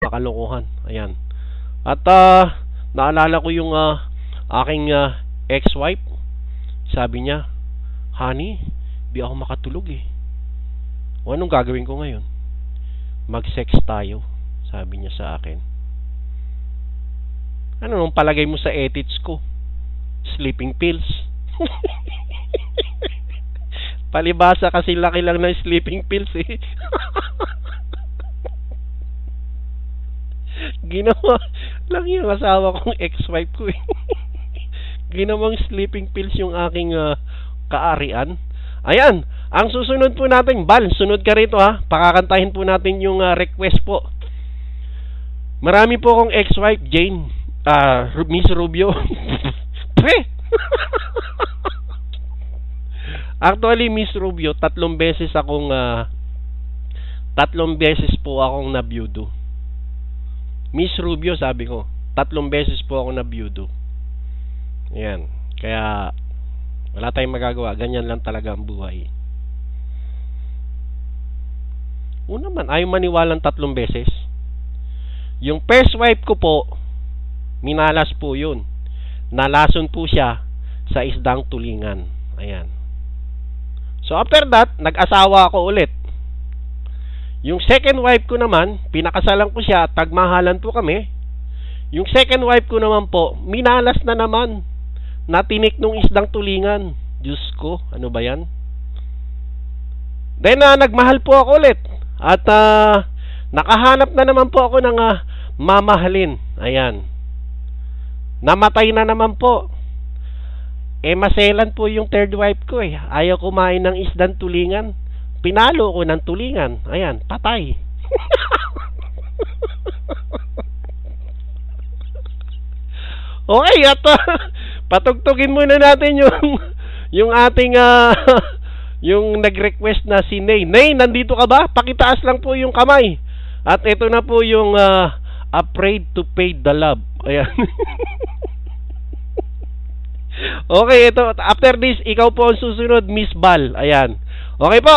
Nakakalokohan. Ayan. At naalala ko yung aking ex-wife. Sabi niya, "Honey, di ako makatulog eh." O anong gagawin ko ngayon? Mag-sex tayo, sabi niya sa akin. Ano nung palagay mo sa edits ko? Sleeping pills. Palibasa kasi laki lang ng sleeping pills eh. Ginawa lang yung asawa kong ex-wife ko eh. Ginawang sleeping pills yung aking kaarian. Ayan, ang susunod po natin, Bal, sunod ka rito ha. Pakakantahin po natin yung request po. Marami po akong ex-wife, Jane, Miss Rubio. Actually, Miss Rubio, 3 beses po akong nabiyudo. Miss Rubio, sabi ko, 3 beses po ako nabiyudo. Ayan, kaya wala tayong magagawa. Ganyan lang talaga ang buhay. Una man, ayaw maniwalang 3 beses. Yung first wife ko po, minalas po yun. Nalason po siya sa isdang tulingan. Ayan. So after that, nag-asawa ako ulit. Yung second wife ko naman, pinakasalan ko siya, tagmahalan po kami. Yung second wife ko naman po, minalas na naman. Natinik nung isdang tulingan. Diyos ko, ano ba yan? Then, nagmahal po ako ulit. At, nakahanap na naman po ako ng mamahalin. Ayan. Namatay na naman po. Maselan po yung third wife ko eh. Ayaw kumain ng isdang tulingan. Pinalo ko ng tulingan. Ayan, patay. Okay, at patugtugin muna natin yung ating yung nag-request na si Nay. Nay, nandito ka ba? Pakitaas lang po yung kamay. At ito na po yung Afraid to Pay the Love. Ayan. Okay, ito. After this, ikaw po ang susunod, Miss Bal. Ayan. Okay po.